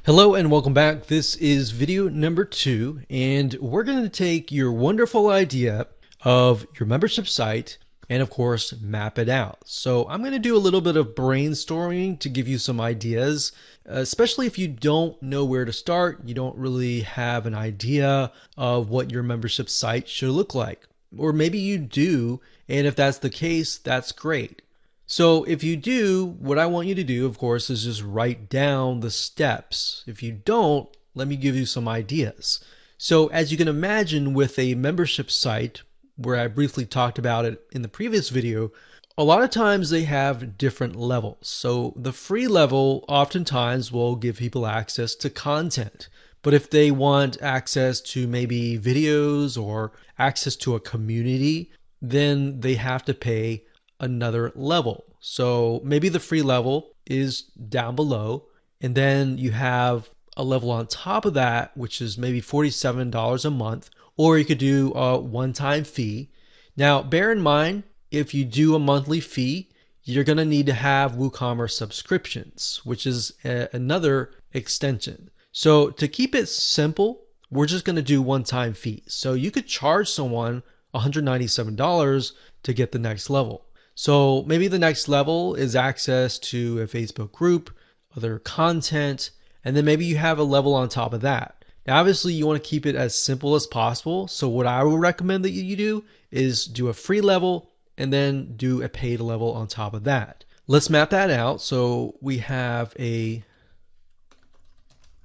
Hello and welcome back. This is video number 2, and we're going to take your wonderful idea of your membership site and of course map it out. So I'm going to do a little bit of brainstorming to give you some ideas, especially if you don't know where to start, you don't really have an idea of what your membership site should look like. Or maybe you do, and if that's the case, that's great. So if you do, what I want you to do, of course, is just write down the steps. If you don't, let me give you some ideas. So as you can imagine with a membership site, where I briefly talked about it in the previous video, a lot of times they have different levels. So the free level oftentimes will give people access to content. But if they want access to maybe videos or access to a community, then they have to pay another level. So maybe the free level is down below, and then you have a level on top of that, which is maybe $47 a month, or you could do a one-time fee. Now, bear in mind, if you do a monthly fee, you're going to need to have WooCommerce subscriptions, which is another extension. So to keep it simple, we're just going to do one-time fees. So you could charge someone $197 to get the next level. So maybe the next level is access to a Facebook group, other content, and then maybe you have a level on top of that. Now, obviously, you want to keep it as simple as possible. So what I would recommend that you do is do a free level and then do a paid level on top of that. Let's map that out. So we have a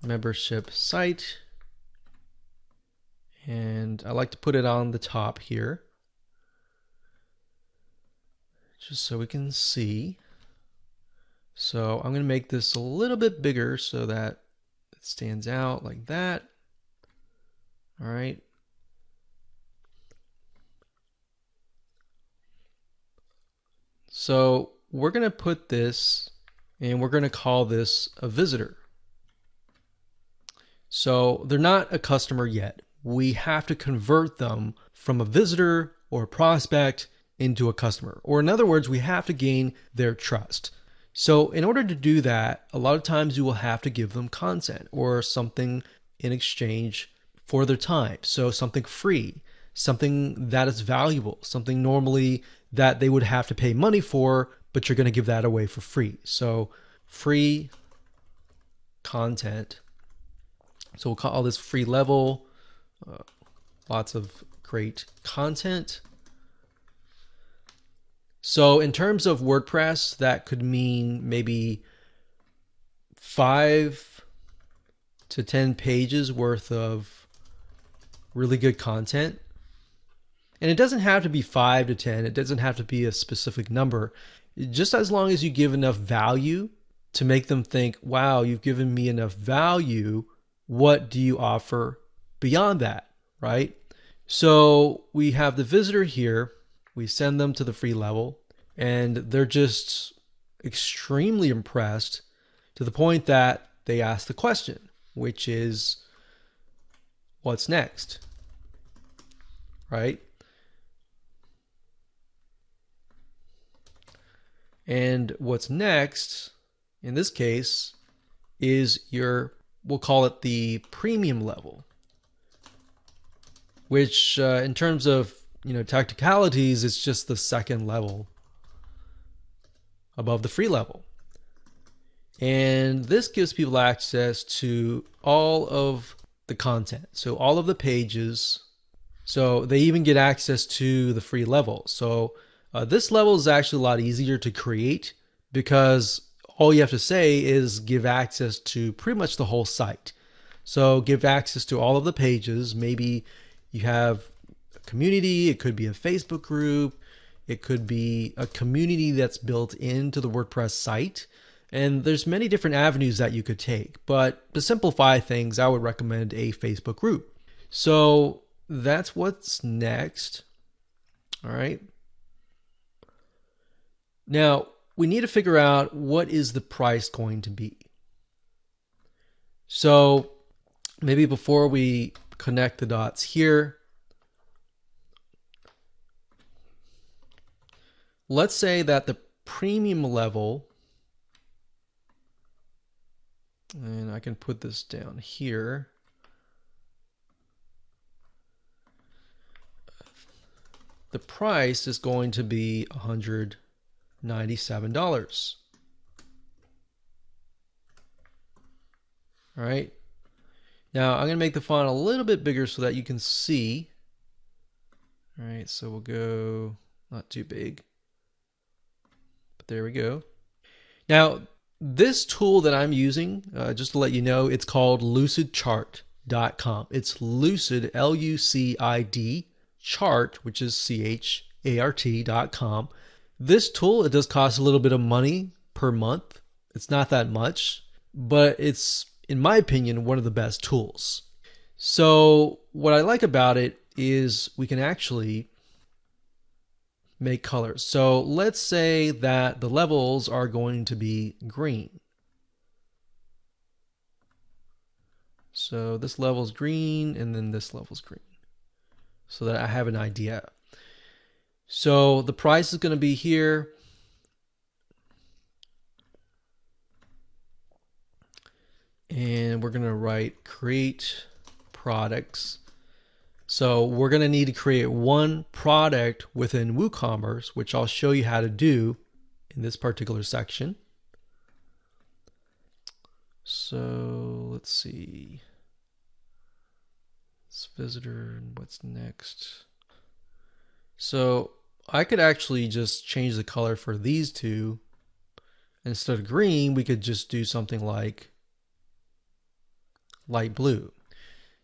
membership site, and I like to put it on the top here, just so we can see. So I'm going to make this a little bit bigger so that it stands out like that. All right. So we're going to put this, and we're going to call this a visitor. So they're not a customer yet. We have to convert them from a visitor or a prospect into a customer. Or in other words, we have to gain their trust. So in order to do that, a lot of times you will have to give them content or something in exchange for their time. So something free, something that is valuable, something normally that they would have to pay money for, but you're going to give that away for free. So free content. So we'll call this free level. Lots of great content. So in terms of WordPress, that could mean maybe 5 to 10 pages worth of really good content. And it doesn't have to be 5 to 10. It doesn't have to be a specific number. Just as long as you give enough value to make them think, wow, you've given me enough value. What do you offer beyond that, right? So we have the visitor here. We send them to the free level, and they're just extremely impressed to the point that they ask the question, which is, what's next? Right? And what's next, in this case, is we'll call it the premium level, which in terms of technicalities, it's just the second level above the free level. And this gives people access to all of the content, so all of the pages. So they even get access to the free level. So this level is actually a lot easier to create because all you have to say is give access to pretty much the whole site. So give access to all of the pages. Maybe you have a community. It could be a Facebook group. It could be a community that's built into the WordPress site. And there's many different avenues that you could take. But to simplify things, I would recommend a Facebook group. So that's what's next. All right. Now, we need to figure out what is the price going to be. So maybe before we connect the dots here, let's say that the premium level And I can put this down here. The price is going to be $197. All right. Now I'm going to make the font a little bit bigger so that you can see. All right, so we'll go not too big, but there we go. Now this tool that I'm using, just to let you know, it's called lucidchart.com. It's lucid, L-U-C-I-D, chart, which is C-H-A-R-T.com. This tool, it does cost a little bit of money per month. It's not that much, but it's, in my opinion, one of the best tools. So what I like about it is we can actually make colors. So let's say that the levels are going to be green. So this level is green and then this level is green, so that I have an idea. So the price is going to be here. And we're going to write create products. So we're going to need to create one product within WooCommerce, which I'll show you how to do in this particular section. So let's see. It's visitor and what's next. So I could actually just change the color for these two. Instead of green, we could just do something like light blue.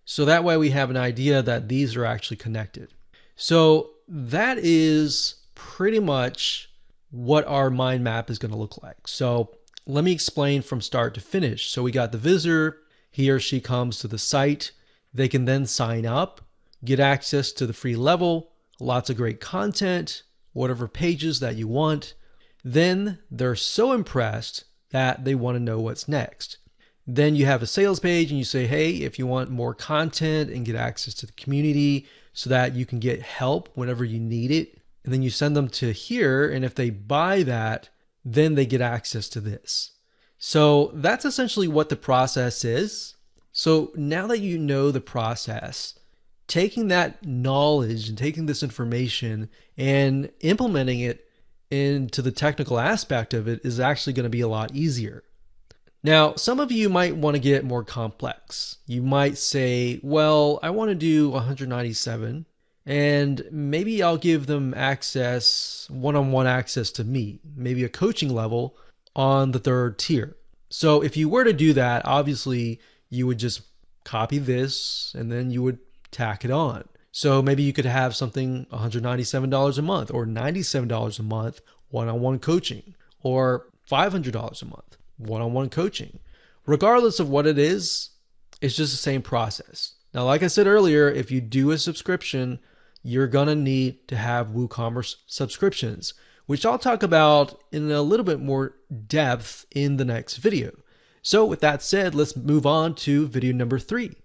So that way we have an idea that these are actually connected. So that is pretty much what our mind map is going to look like. So let me explain from start to finish. So we got the visitor, he or she comes to the site. They can then sign up, get access to the free level, lots of great content, whatever pages that you want. Then they're so impressed that they want to know what's next. Then you have a sales page and you say, hey, if you want more content and get access to the community so that you can get help whenever you need it. And then you send them to here. And if they buy that, then they get access to this. So that's essentially what the process is. So now that you know the process, taking that knowledge and taking this information and implementing it into the technical aspect of it is actually going to be a lot easier. Now, some of you might want to get more complex. You might say, well, I want to do 197 and maybe I'll give them access, one-on-one access to me, maybe a coaching level on the third tier. So if you were to do that, obviously you would just copy this and then you would tack it on. So maybe you could have something $197 a month or $97 a month, one-on-one coaching, or $500 a month, one-on-one coaching. Regardless of what it is, it's just the same process. Now, like I said earlier, if you do a subscription, you're gonna need to have WooCommerce subscriptions, which I'll talk about in a little bit more depth in the next video. So with that said, let's move on to video number 3.